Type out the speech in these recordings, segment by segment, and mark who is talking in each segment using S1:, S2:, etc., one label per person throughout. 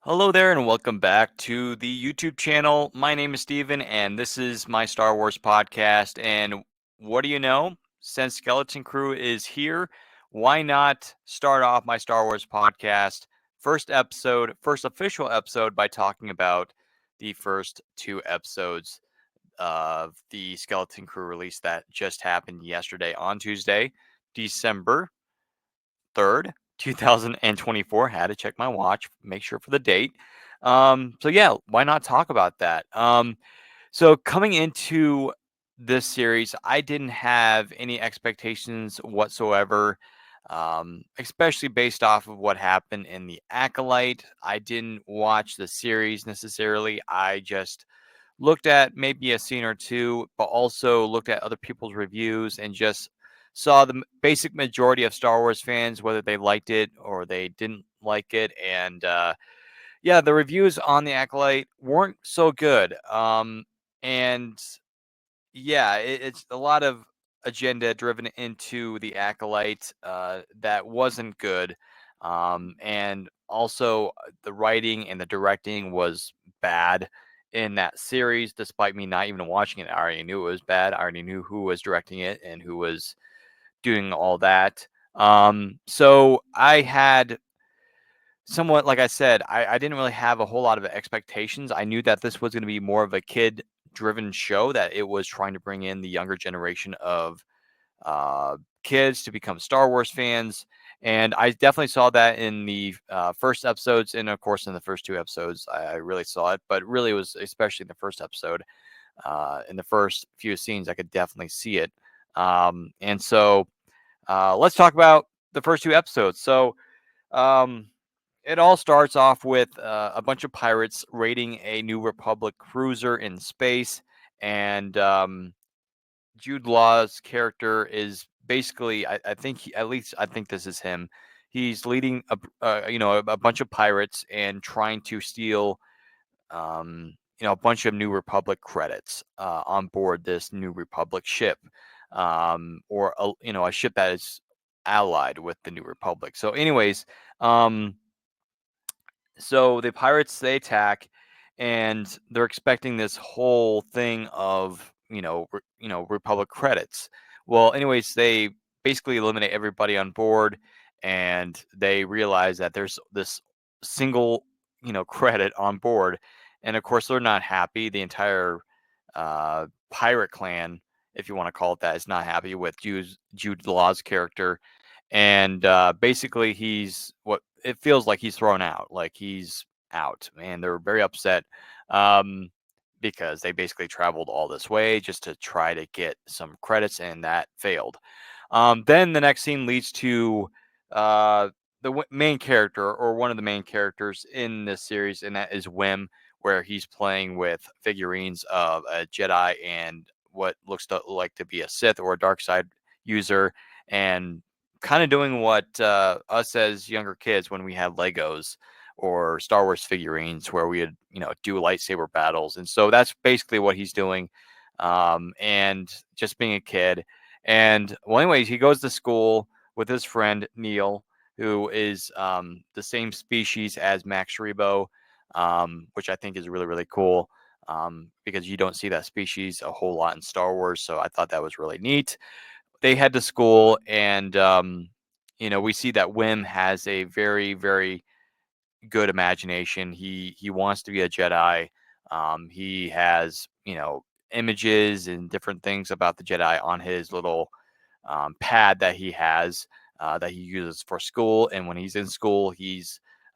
S1: Hello there, and welcome back to the YouTube channel. My name is Steven, and this is my Star Wars podcast. And what do you know? Since Skeleton Crew is here, why not start off my Star Wars podcast first official episode, by talking about the first two episodes of the Skeleton Crew release that just happened yesterday on Tuesday, December 3rd, 2024. Had to check my watch, make sure for the date. So yeah, why not talk about that? So coming into this series, I didn't have any expectations whatsoever, especially based off of what happened in the Acolyte. I didn't watch the series necessarily. I just looked at maybe a scene or two, but also looked at other people's reviews and just saw the basic majority of Star Wars fans, whether they liked it or they didn't like it. And yeah, the reviews on the Acolyte weren't so good. And yeah, it's a lot of agenda driven into the Acolyte that wasn't good. And also, the writing and the directing was bad in that series, despite me not even watching it. I already knew it was bad. I already knew who was directing it and who was doing all that. So I had somewhat, like I said, I didn't really have a whole lot of expectations. I knew that this was going to be more of a kid driven show, that it was trying to bring in the younger generation of kids to become Star Wars fans. And I definitely saw that in the first episodes. And of course, in the first two episodes, I really saw it. But really, it was especially in the first episode, in the first few scenes, I could definitely see it. And so let's talk about the first two episodes. So, um, it all starts off with a bunch of pirates raiding a New Republic cruiser in space, and Jude Law's character is basically, I think, at least I think this is him. He's leading a bunch of pirates and trying to steal a bunch of New Republic credits on board this New Republic ship, or a ship that is allied with the New Republic. So, anyways, um, so the pirates, they attack, and they're expecting this whole thing of Republic credits. Well, anyways, they basically eliminate everybody on board, and they realize that there's this single credit on board, and of course they're not happy. The entire pirate clan, if you want to call it that, is not happy with Jude Law's character, and basically he's what it feels like, he's thrown out, like he's out, and they're very upset, um, because they basically traveled all this way just to try to get some credits, and that failed. Then the next scene leads to the main character, or one of the main characters in this series, and that is Wim, where he's playing with figurines of a Jedi and what looks like to be a Sith or a dark side user, and kind of doing what us as younger kids, when we had Legos or Star Wars figurines, where we would do lightsaber battles. And so that's basically what he's doing, and just being a kid. And well, anyways, he goes to school with his friend Neil, who is the same species as Max Rebo, which I think is really, really cool, because you don't see that species a whole lot in Star Wars. So I thought that was really neat. They head to school, and we see that Wim has a very, very good imagination. He wants to be a Jedi. He has images and different things about the Jedi on his little pad that he has, that he uses for school. And when he's in school,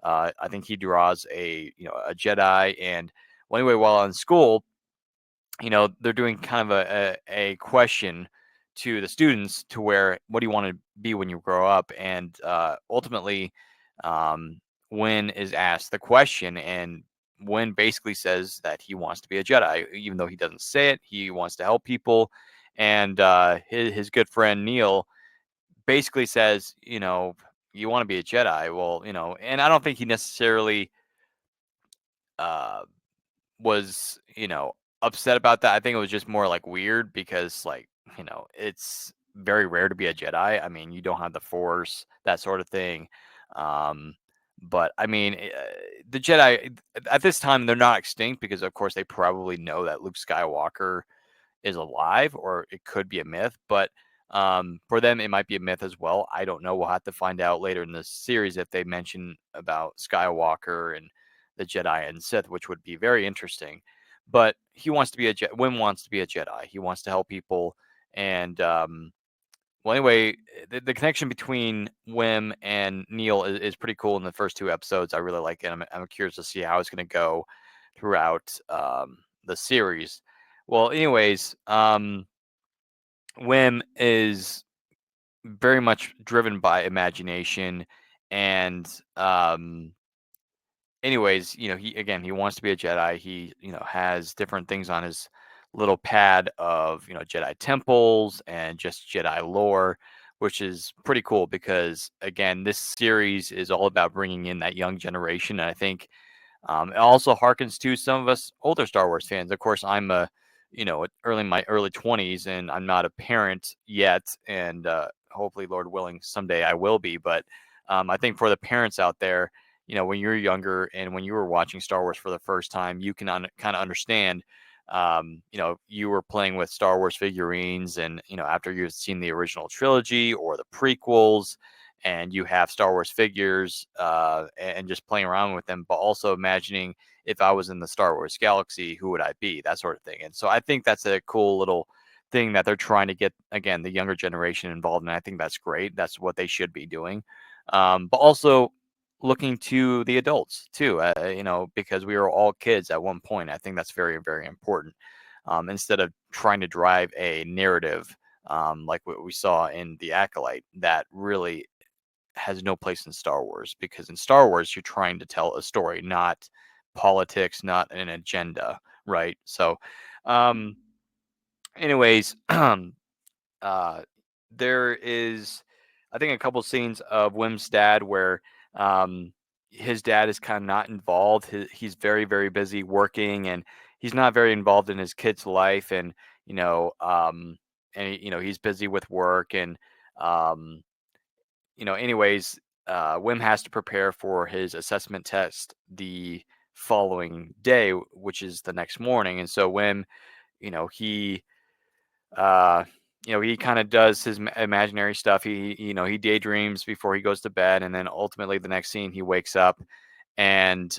S1: I think he draws a Jedi. And well, anyway, while in school, they're doing kind of a question to the students, to where, what do you want to be when you grow up? And ultimately, um, Win is asked the question, and Win basically says that he wants to be a Jedi, even though he doesn't say it. He wants to help people, and his good friend Neil basically says, you want to be a Jedi. Well, and I don't think he necessarily uh, was, upset about that. I think it was just more like weird, because, like, it's very rare to be a Jedi. I mean, you don't have the Force, that sort of thing. Um, But I mean, the Jedi at this time they're not extinct because of course they probably know that Luke Skywalker is alive or it could be a myth, but for them it might be a myth as well. I don't know. We'll have to find out later in the series if they mention about Skywalker and the Jedi and Sith, which would be very interesting. But he wants to be a Jedi. Wim wants to be a Jedi. He wants to help people. And well, anyway, the connection between Wim and Neil is pretty cool in the first two episodes. I really like it. I'm curious to see how it's going to go throughout the series. Well, anyways, Wim is very much driven by imagination, and anyways, he wants to be a Jedi. He has different things on his little pad of Jedi temples and just Jedi lore, which is pretty cool because again, this series is all about bringing in that young generation. And I think it also harkens to some of us older Star Wars fans. Of course, I'm early in my early 20s, and I'm not a parent yet, and hopefully, Lord willing, someday I will be. But I think for the parents out there, when you're younger and when you were watching Star Wars for the first time, you can kind of understand. You were playing with Star Wars figurines, and after you've seen the original trilogy or the prequels, and you have Star Wars figures and just playing around with them, but also imagining if I was in the Star Wars galaxy, who would I be? That sort of thing. And so I think that's a cool little thing that they're trying to get, again, the younger generation involved in. I think that's great. That's what they should be doing. But also looking to the adults too, because we were all kids at one point. I think that's very, very important. Instead of trying to drive a narrative like what we saw in The Acolyte, that really has no place in Star Wars, because in Star Wars you're trying to tell a story, not politics, not an agenda, right? So, um, anyways, uh, there is, I think, a couple scenes of Wim's dad where um, his dad is kind of not involved. He's very, very busy working, and he's not very involved in his kid's life, and he's busy with work, and um, anyways, Wim has to prepare for his assessment test the following day, which is the next morning. And so Wim, you know, he, uh, he kind of does his imaginary stuff. He daydreams before he goes to bed. And then ultimately the next scene, he wakes up and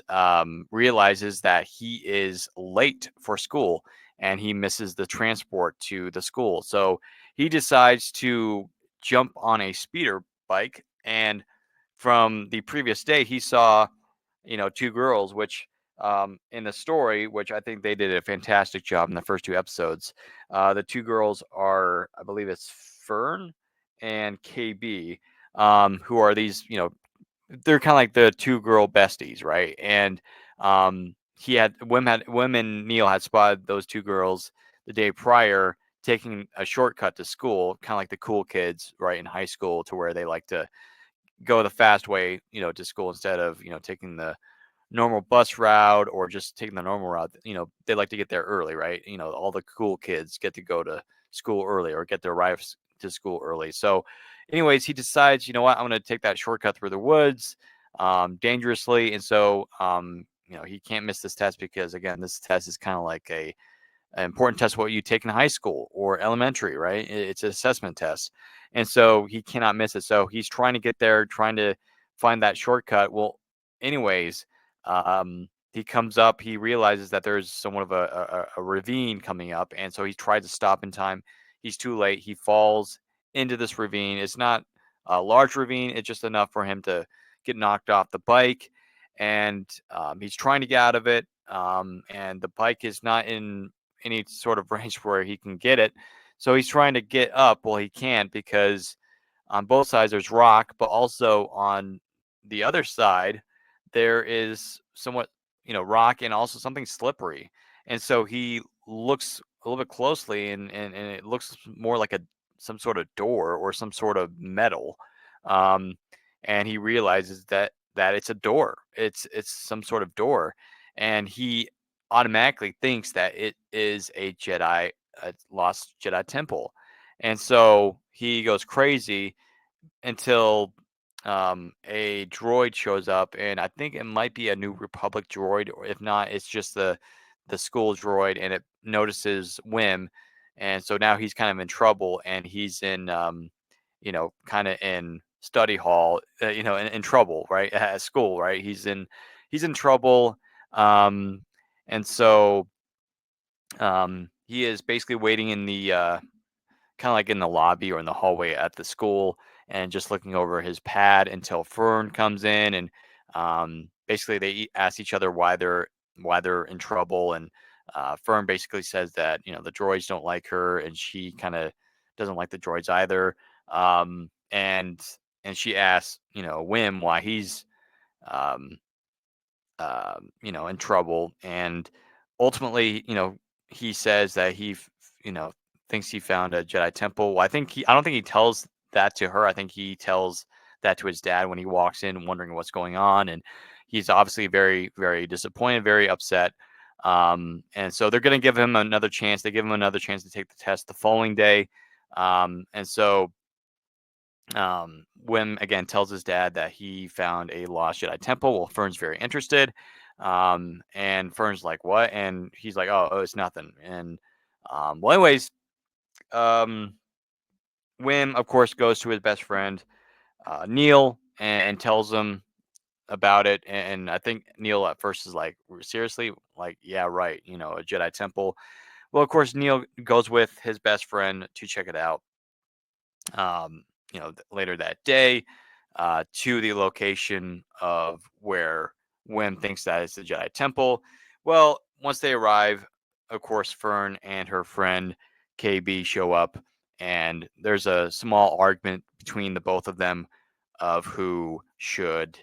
S1: realizes that he is late for school and he misses the transport to the school. So he decides to jump on a speeder bike. And from the previous day, he saw, two girls, which in the story, which I think they did a fantastic job in the first two episodes. The two girls are, I believe it's Fern and KB, who are these, they're kind of like the two girl besties, right? And Wim and Neil had spotted those two girls the day prior taking a shortcut to school, kind of like the cool kids, right, in high school, to where they like to go the fast way, to school instead of taking the normal bus route or just taking the normal route. They like to get there early, right? All the cool kids get to go to school early or get to arrive to school early. So, anyways, he decides, you know what, I'm going to take that shortcut through the woods dangerously. And so, he can't miss this test because, again, this test is kind of like an important test what you take in high school or elementary, right? It's an assessment test. And so he cannot miss it. So he's trying to get there, trying to find that shortcut. Well, anyways, he comes up, he realizes that there's somewhat of a ravine coming up. And so he tries to stop in time. He's too late. He falls into this ravine. It's not a large ravine, it's just enough for him to get knocked off the bike. And he's trying to get out of it. And the bike is not in any sort of range where he can get it. So he's trying to get up. Well, he can't because on both sides there's rock, but also on the other side there is somewhat, rock and also something slippery. And so he looks a little bit closely, and it looks more like some sort of door or some sort of metal. Um, and he realizes that it's a door. It's some sort of door, and he automatically thinks that it is a lost Jedi temple. And so he goes crazy until a droid shows up, and I think it might be a New Republic droid, or if not, it's just the school droid, and it notices Wim, and so now he's kind of in trouble, and he's in, kind of in study hall, in trouble, right, at school, right? He's in trouble, um, and so he is basically waiting in the kind of like in the lobby or in the hallway at the school and just looking over his pad until Fern comes in and basically they ask each other why they're in trouble and Fern basically says that the droids don't like her and she kind of doesn't like the droids either and she asks Wim why he's um, in trouble. And ultimately, he says that you know, thinks he found a Jedi temple. Well, I don't think he tells that to her. I think he tells that to his dad when he walks in, wondering what's going on. And he's obviously very, very disappointed, very upset. And so they're going to give him another chance. They give him another chance to take the test the following day. And so Wim again tells his dad that he found a lost Jedi temple. Well, Fern's very interested, and Fern's like, "What?" And he's like, "Oh, it's nothing." And well, anyways, um, Wim of course goes to his best friend Neil and tells him about it. And I think Neil at first is like, "Seriously?" Like, "Yeah, right. A Jedi temple." Well, of course, Neil goes with his best friend to check it out. Later that day to the location of where Wim thinks that is the Jedi Temple. Well, once they arrive, of course, Fern and her friend KB show up, and there's a small argument between the both of them of who should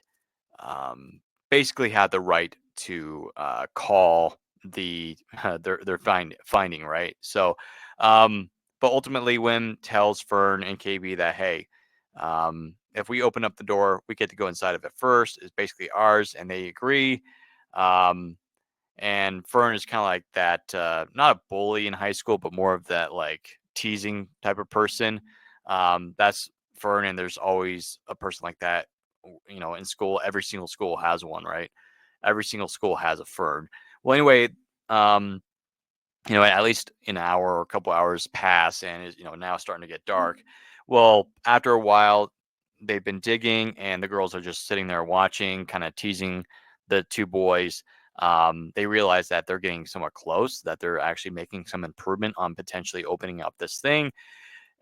S1: basically have the right to call their finding, right. So um, but ultimately Wim tells Fern and KB that, hey, if we open up the door we get to go inside of it first, it's basically ours, and they agree. um, and Fern is kind of like that, not a bully in high school, but more of that like teasing type of person. That's Fern, and there's always a person like that. In school, every single school has one, right? Every single school has a Fern. Well, anyway, um, at least an hour or a couple hours pass, and is now starting to get dark. Well, after a while, they've been digging, and the girls are just sitting there watching, kind of teasing the two boys. They realize that they're getting somewhat close, that they're actually making some improvement on potentially opening up this thing.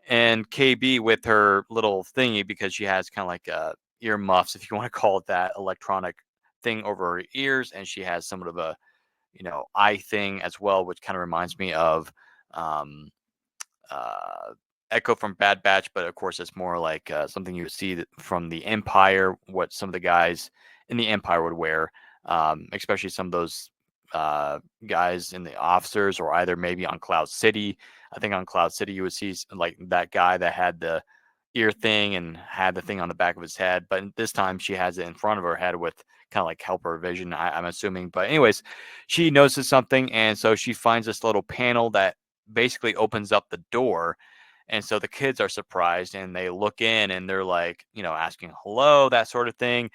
S1: And KB with her little thingy, because she has kind of like ear muffs, if you want to call it that, electronic thing over her ears, and she has somewhat of a eye thing as well, which kind of reminds me of um, uh, Echo from Bad Batch, but of course it's more like something you would see from the Empire, what some of the guys in the Empire would wear, especially some of those guys in the officers, or either maybe on Cloud City. I think on Cloud City you would see like that guy that had the ear thing and had the thing on the back of his head, but this time she has it in front of her head with kind of like help her vision, I'm assuming. But anyways, she notices something, and so she finds this little panel that basically opens up the door. And so the kids are surprised and they look in and they're like, asking hello, that sort of thing.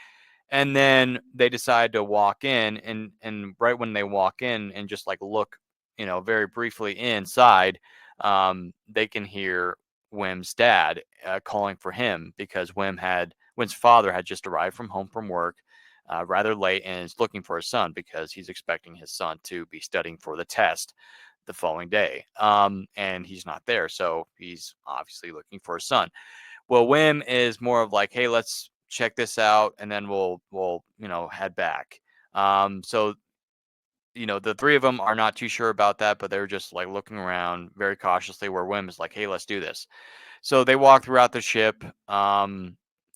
S1: And then they decide to walk in, and right when they walk in and just like look, very briefly inside, they can hear Wim's dad calling for him, because Wim's father had just arrived from home from work rather late, and is looking for his son because he's expecting his son to be studying for the test the following day. And he's not there, so he's obviously looking for his son. Well, Wim is more of like, hey, let's check this out, and then we'll head back. So the three of them are not too sure about that, but they're just like looking around very cautiously. Where Wim is like, hey, let's do this. So they walk throughout the ship.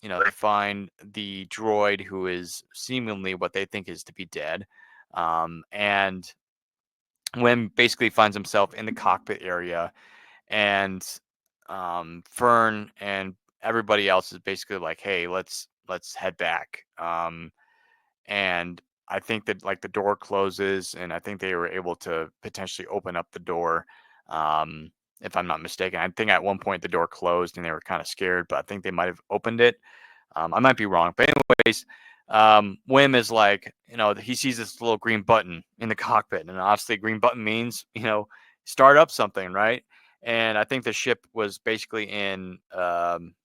S1: They find the droid, who is seemingly what they think is to be dead. And Wim basically finds himself in the cockpit area, and Fern and everybody else is basically like, "Hey, let's head back." And I think that like the door closes, and I think they were able to potentially open up the door. If I'm not mistaken, I think at one point the door closed and they were kind of scared, but I think they might have opened it. I might be wrong, but anyways, Wim is like, he sees this little green button in the cockpit, and obviously, green button means, start up something, right? And I think the ship was basically in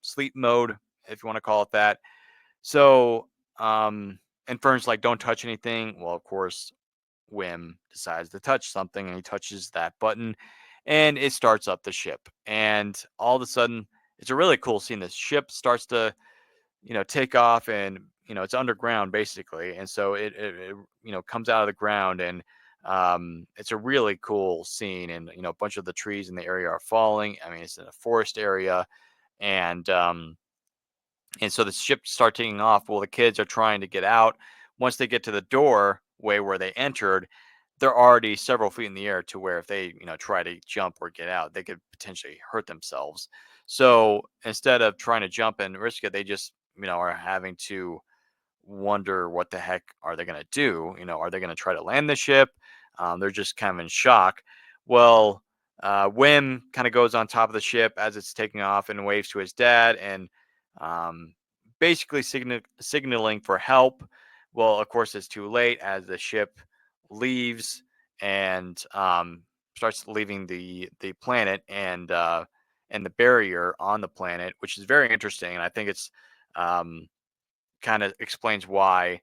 S1: sleep mode, if you want to call it that. So, and Fern's like, don't touch anything. Well, of course, Wim decides to touch something, and he touches that button, and it starts up the ship. And all of a sudden, it's a really cool scene. The ship starts to, take off, and it's underground basically, and so it comes out of the ground, and it's a really cool scene. And a bunch of the trees in the area are falling. I mean, it's in a forest area, and so the ship starts taking off. Well, the kids are trying to get out. Once they get to the doorway where they entered, they're already several feet in the air, to where if they, try to jump or get out, they could potentially hurt themselves. So instead of trying to jump and risk it, they just, are having to wonder what the heck are they going to do? Are they going to try to land the ship? They're just kind of in shock. Well, Wim kind of goes on top of the ship as it's taking off and waves to his dad, and um, basically signaling for help. Well, of course, it's too late as the ship leaves and starts leaving the planet, and the barrier on the planet, which is very interesting. And I think it's um, kind of explains why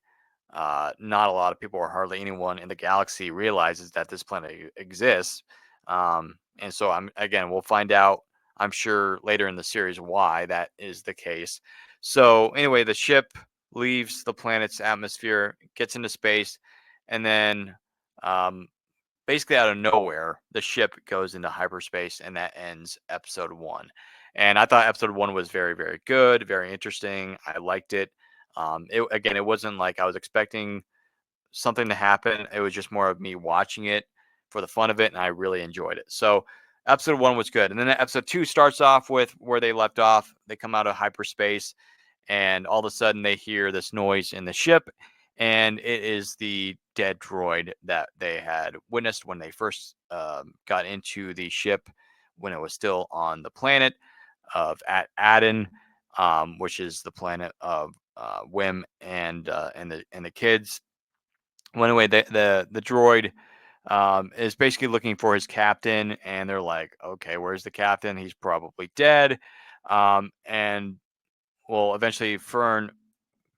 S1: not a lot of people, or hardly anyone in the galaxy, realizes that this planet exists. And so we'll find out, I'm sure, later in the series why that is the case. So anyway, the ship leaves the planet's atmosphere, gets into space, and then um, basically out of nowhere, the ship goes into hyperspace, and that ends episode one. And I thought episode one was very, very good, very interesting. I liked it. It wasn't like I was expecting something to happen. It was just more of me watching it for the fun of it, and I really enjoyed it. So episode one was good. And then episode two starts off with where they left off. They come out of hyperspace, and all of a sudden they hear this noise in the ship, and it is the dead droid that they had witnessed when they first got into the ship, when it was still on the planet of Aden, which is the planet of Wim and the kids. Well, anyway, the droid is basically looking for his captain, and they're like, "Okay, where's the captain? He's probably dead." And well, eventually, Fern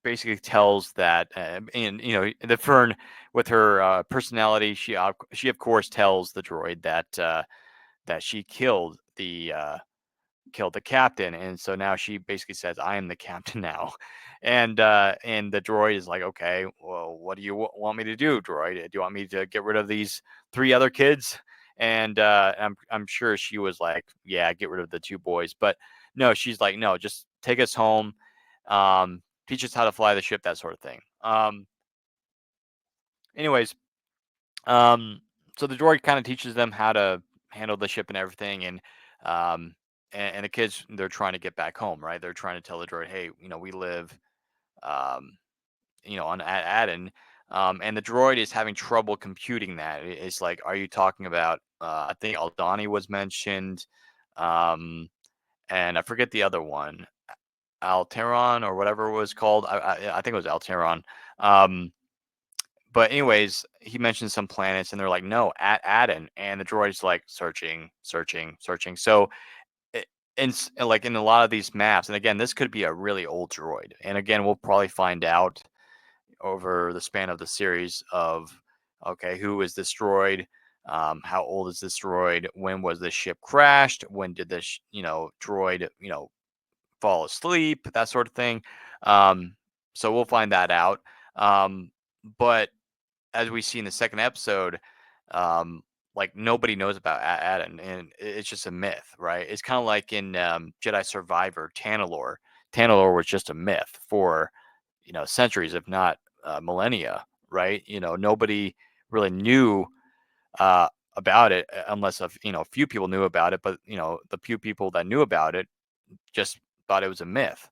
S1: basically tells that, and the Fern, with her personality, she of course tells the droid that she killed the captain, and so now she basically says, "I am the captain now." And the droid is like, "Okay, well, what do you want me to do, droid? Do you want me to get rid of these three other kids?" And I'm sure she was like, "Yeah, get rid of the two boys." But no, she's like, "No, just take us home, teach us how to fly the ship, that sort of thing." Anyways, um, so the droid kind of teaches them how to handle the ship and everything, um, and the kids, they're trying to get back home, right? They're trying to tell the droid, "Hey, we live, um, on Aden," and the droid is having trouble computing that. It's like, are you talking about? I think Aldani was mentioned, um, and I forget the other one, Alteron or whatever it was called. I think it was Alteron. Um, but anyways, he mentioned some planets, and they're like, "No, at Aden," and the droid's like searching, searching, searching. So, i- like in a lot of these maps, and again, this could be a really old droid, and again, we'll probably find out over the span of the series of, okay, who is this droid? How old is this droid? When was this ship crashed? When did this, droid, fall asleep? That sort of thing. Um, so we'll find that out. But as we see in the second episode, um, like nobody knows about Adam, and it's just a myth, right? It's kind of like in Jedi Survivor, Tanalorr. Tanalorr was just a myth for centuries, if not millennia, right? Nobody really knew uh, about it, unless a few people knew about it, but the few people that knew about it just thought it was a myth,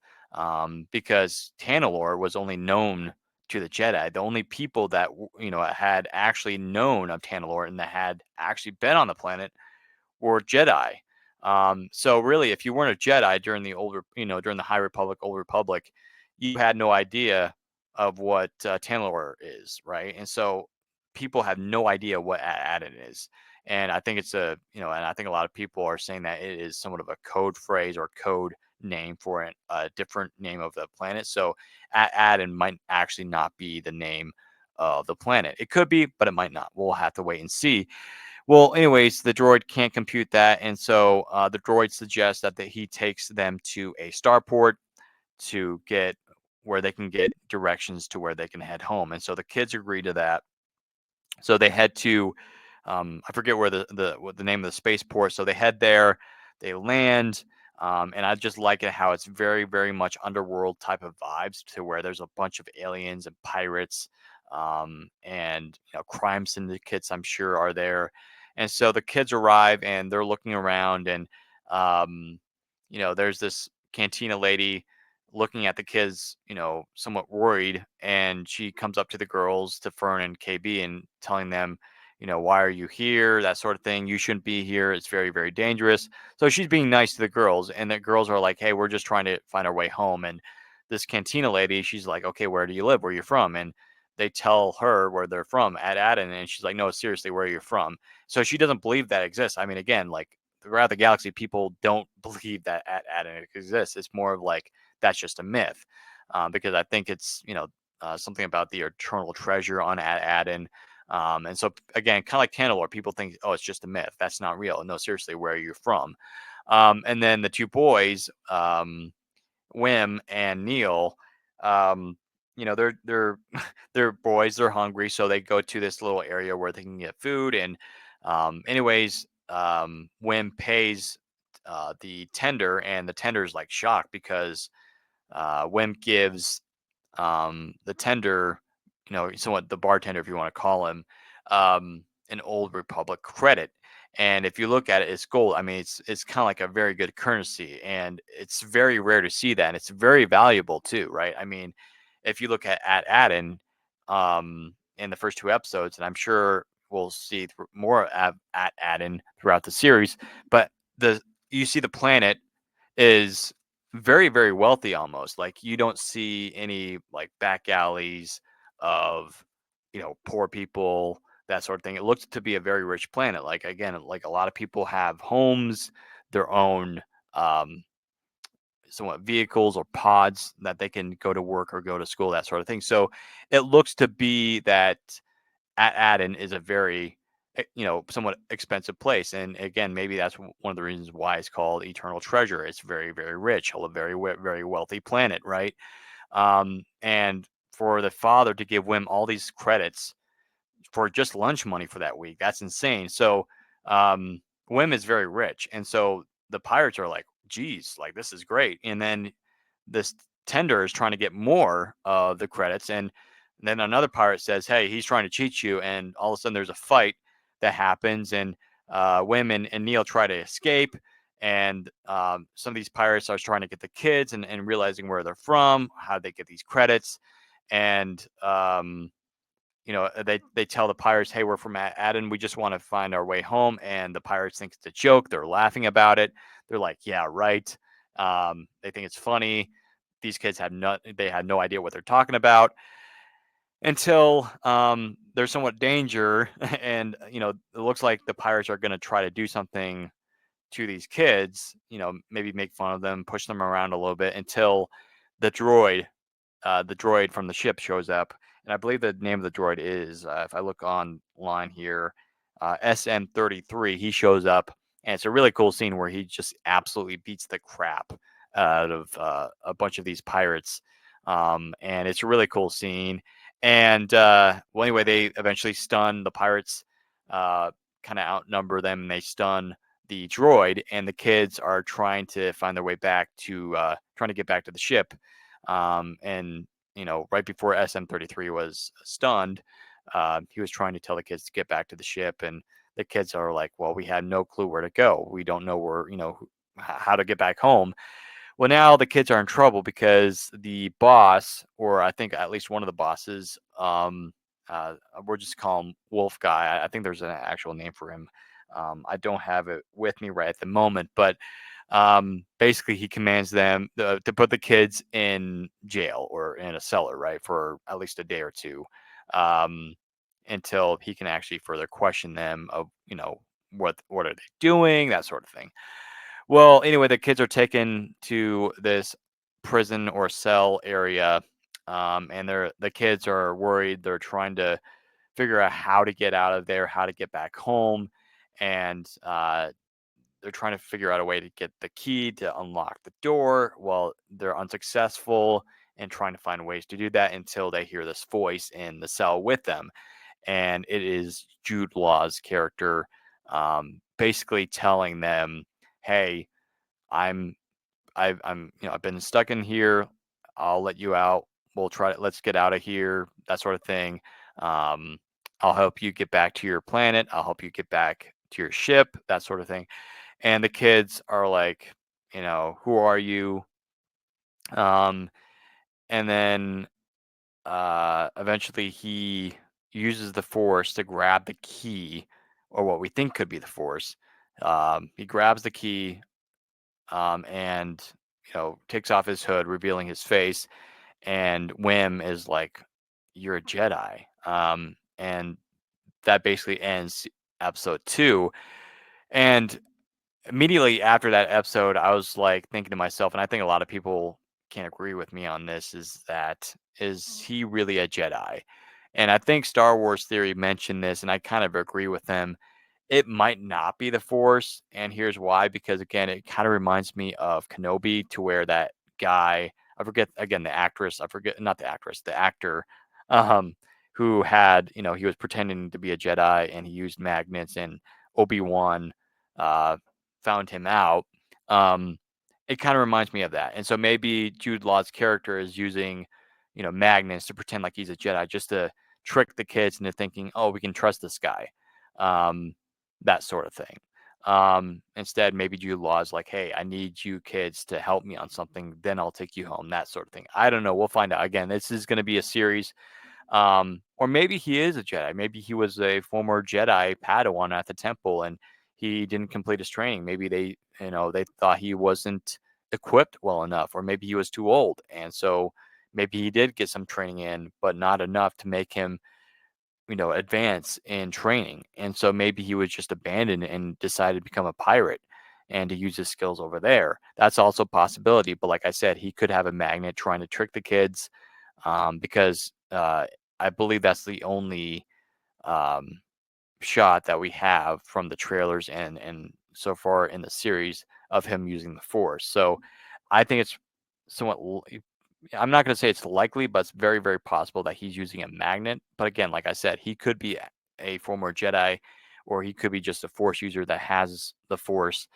S1: because Tanalorr was only known to the Jedi. The only people that had actually known of Tanalorr and that had actually been on the planet were Jedi. So really, if you weren't a Jedi during the during the High Republic, Old Republic, you had no idea of what Tantalor is, right? And so people have no idea what Addon is. And I think it's and I think a lot of people are saying that it is somewhat of a code phrase or code name for a different name of the planet. So Addon might actually not be the name of the planet. It could be, but it might not. We'll have to wait and see. Well, anyways, the droid can't compute that, and so the droid suggests that he takes them to a starport to get where they can get directions to where they can head home. And so the kids agree to that. So they head to I forget where what the name of the spaceport. So they head there, they land, and I just like it how it's very, very much underworld type of vibes to where there's a bunch of aliens and pirates, and crime syndicates, I'm sure, are there. And so the kids arrive and they're looking around, and um, there's this cantina lady looking at the kids, somewhat worried, and she comes up to the girls, to Fern and KB, and telling them, why are you here? That sort of thing. You shouldn't be here. It's very, very dangerous. So she's being nice to the girls, and the girls are like, hey, we're just trying to find our way home. And this cantina lady, she's like, okay, where do you live? Where are you from? And they tell her where they're from at Addon, and she's like, no, seriously, where are you from? So she doesn't believe that exists. I mean, again, like throughout the galaxy, people don't believe that at Addon exists. It's more of like that's just a myth, because I think it's something about the eternal treasure on Addon. And so again, kind of like Tantalor, people think, oh, it's just a myth. That's not real. No, seriously, where are you from? And then the two boys, Wim and Neil, um, they're they're boys. They're hungry, so they go to this little area where they can get food. And Wim pays the tender, and the tender is like shocked because Wim gives the tender, somewhat the bartender, if you want to call him, an old Republic credit. And if you look at it, it's gold. I mean, it's kind of like a very good currency, and it's very rare to see that. And it's very valuable too, right? I mean, if you look at Addon in the first two episodes, and I'm sure we'll see more at Addon throughout the series, but you see the planet is very, very wealthy almost. Like you don't see any like back alleys of, poor people, that sort of thing. It looks to be a very rich planet. Like again, like a lot of people have homes, their own um somewhat vehicles or pods that they can go to work or go to school, that sort of thing. So it looks to be that at Addon is a very somewhat expensive place. And again, maybe that's one of the reasons why it's called Eternal Treasure. It's very, very rich, a very, very wealthy planet, right? And for the father to give Wim all these credits for just lunch money for that week, that's insane. So um, Wim is very rich, and so the pirates are like, "Geez, like this is great." And then this tender is trying to get more of the credits, and then another pirate says, "Hey, he's trying to cheat you." And all of a sudden, there's a fight that happens, and Wim and Neil try to escape. And some of these pirates are trying to get the kids, and realizing where they're from, how they get these credits. And they tell the pirates, "Hey, we're from Addon. We just want to find our way home." And the pirates think it's a joke. They're laughing about it. They're like, "Yeah, right." They think it's funny. These kids they had no idea what they're talking about until there's somewhat danger, and it looks like the pirates are going to try to do something to these kids. Maybe make fun of them, push them around a little bit until the droid from the ship shows up. And I believe the name of the droid is, if I look online here, SM-33. He shows up, and it's a really cool scene where he just absolutely beats the crap out of a bunch of these pirates. And it's a really cool scene. And well, anyway, they eventually stun the pirates, kind of outnumber them, and they stun the droid. And the kids are trying to find their way back to trying to get back to the ship. And right before SM-33 was stunned, he was trying to tell the kids to get back to the ship, and the kids are like, "Well, we had no clue where to go. We don't know where, how to get back home." Well, now the kids are in trouble because the boss, or I think at least one of the bosses, we'll just call him Wolf Guy. I think there's an actual name for him. I don't have it with me right at the moment, but Basically, he commands them to put the kids in jail or in a cellar, right, for at least a day or two, um, until he can actually further question them of, what are they doing, that sort of thing. Well, anyway, the kids are taken to this prison or cell area, and the kids are worried. They're trying to figure out how to get out of there, how to get back home, and they're trying to figure out a way to get the key to unlock the door. Well, they're unsuccessful in trying to find ways to do that until they hear this voice in the cell with them, and it is Jude Law's character, basically telling them, "Hey, I'm I've been stuck in here. I'll let you out. Let's get out of here." That sort of thing. Um, I'll help you get back to your planet. I'll help you get back to your ship. That sort of thing. And the kids are like, who are you? Um, and then eventually he uses the force to grab the key, or what we think could be the force. He grabs the key, and takes off his hood, revealing his face. And Wim is like, "You're a Jedi," and that basically ends episode 2. And immediately after that episode, I was like thinking to myself, and I think a lot of people can agree with me on this, is he really a Jedi? And I think Star Wars Theory mentioned this, and I kind of agree with them. It might not be the Force, and here's why. Because again, it kind of reminds me of Kenobi, to where that guy, I forget again the actress, I forget not the actress, the actor, um, who had, he was pretending to be a Jedi and he used magnets, and Obi-Wan uh, found him out. Um, it kind of reminds me of that, and so maybe Jude Law's character is using, magnets to pretend like he's a Jedi, just to trick the kids into thinking, oh, we can trust this guy. Um, that sort of thing. Instead, maybe Jude Law is like, hey, I need you kids to help me on something, then I'll take you home, that sort of thing. I don't know. We'll find out. Again, this is going to be a series. Or maybe he is a Jedi. Maybe he was a former Jedi Padawan at the temple and he didn't complete his training. Maybe they thought he wasn't equipped well enough, or maybe he was too old. And so maybe he did get some training in, but not enough to make him, advance in training. And so maybe he was just abandoned and decided to become a pirate and to use his skills over there. That's also a possibility. But like I said, he could have a magnet trying to trick the kids, because I believe that's the only um, shot that we have from the trailers and so far in the series of him using the Force. So I think it's somewhat. I'm not going to say it's likely, but it's very, very possible that he's using a magnet. But again, like I said, he could be a former Jedi, or he could be just a Force user that has the Force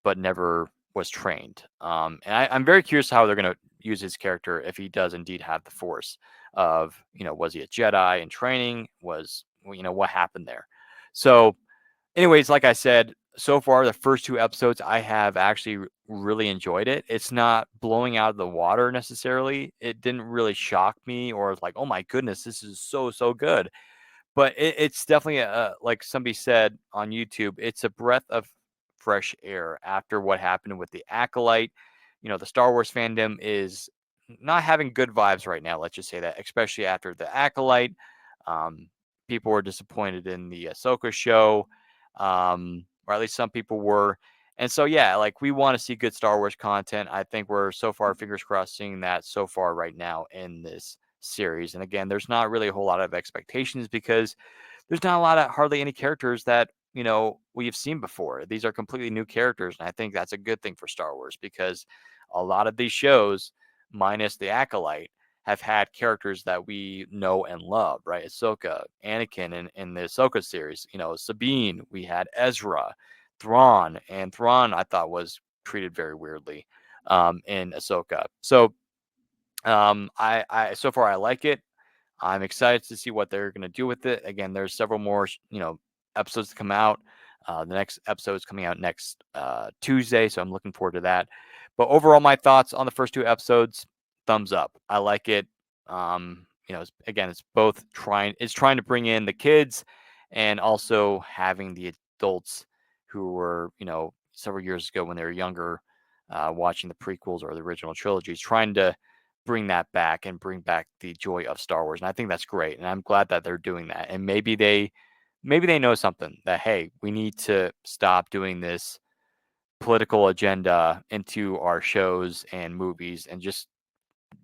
S1: but never was trained. And I'm very curious how they're going to use his character if he does indeed have the Force. Of, was he a Jedi in training? What happened there? So, anyways, like I said, so far the first 2 episodes, I have actually really enjoyed it. It's not blowing out of the water necessarily. It didn't really shock me or like, oh my goodness, this is so good. But it's definitely like somebody said on YouTube, it's a breath of fresh air after what happened with the Acolyte. The Star Wars fandom is not having good vibes right now. Let's just say that, especially after the Acolyte. Um, People were disappointed in the Ahsoka show, or at least some people were. And so, yeah, like we want to see good Star Wars content. I think we're so far, fingers crossed, seeing that so far right now in this series. And again, there's not really a whole lot of expectations because there's not a lot of hardly any characters that, we've seen before. These are completely new characters. And I think that's a good thing for Star Wars, because a lot of these shows, minus the Acolyte, have had characters that we know and love, right? Ahsoka, Anakin in the Ahsoka series, Sabine, we had Ezra, Thrawn, and Thrawn I thought was treated very weirdly in Ahsoka. So I so far I like it. I'm excited to see what they're going to do with it. Again, there's several more, episodes to come out. The next episode is coming out next Tuesday, so I'm looking forward to that. But overall, my thoughts on the first 2 episodes: thumbs up. I like it. It's both trying to bring in the kids, and also having the adults who were, several years ago when they were younger. watching the prequels or the original trilogies, trying to bring that back and bring back the joy of Star Wars. And I think that's great. And I'm glad that they're doing that. And maybe they know something that, hey, we need to stop doing this political agenda into our shows and movies and just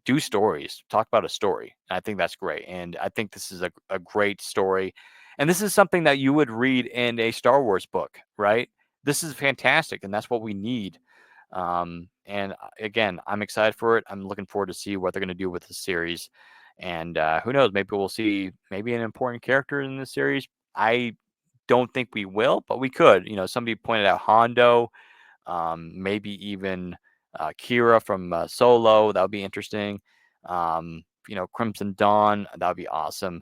S1: do stories, talk about a story. I think that's great. And I think this is a great story. And this is something that you would read in a Star Wars book, right? This is fantastic. And that's what we need. And again, I'm excited for it. I'm looking forward to see what they're going to do with the series. And who knows? Maybe we'll see maybe an important character in the series. I don't think we will, but we could. Somebody pointed out Hondo, maybe even Kira from Solo. That would be interesting. Crimson Dawn. That would be awesome.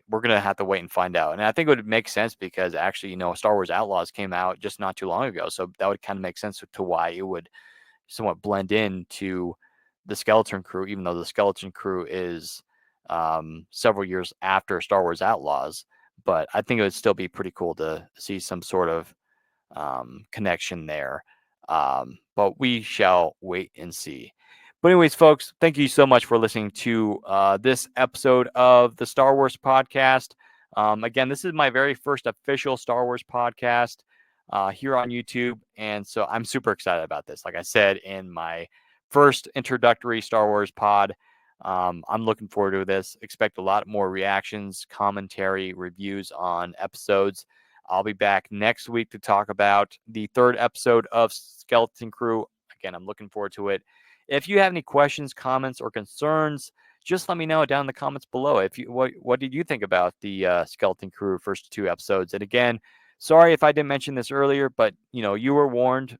S1: We're going to have to wait and find out. And I think it would make sense because actually, Star Wars Outlaws came out just not too long ago. So that would kind of make sense to why it would somewhat blend into the Skeleton Crew, even though the Skeleton Crew is several years after Star Wars Outlaws. But I think it would still be pretty cool to see some sort of connection there. But we shall wait and see. But anyways, folks, thank you so much for listening to this episode of the Star Wars podcast. Again, this is my very first official Star Wars podcast here on YouTube. And so I'm super excited about this. Like I said in my first introductory Star Wars pod, I'm looking forward to this. Expect a lot more reactions, commentary, reviews on episodes. I'll be back next week to talk about the third episode of Skeleton Crew. Again, I'm looking forward to it. If you have any questions, comments, or concerns, just let me know down in the comments below. What did you think about the Skeleton Crew first 2 episodes? And again, sorry if I didn't mention this earlier, but you were warned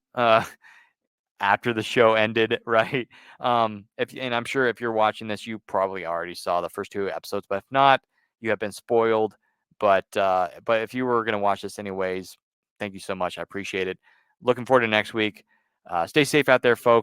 S1: after the show ended, right? And I'm sure if you're watching this, you probably already saw the first 2 episodes, but if not, you have been spoiled. But if you were going to watch this anyways, thank you so much. I appreciate it. Looking forward to next week. Stay safe out there, folks.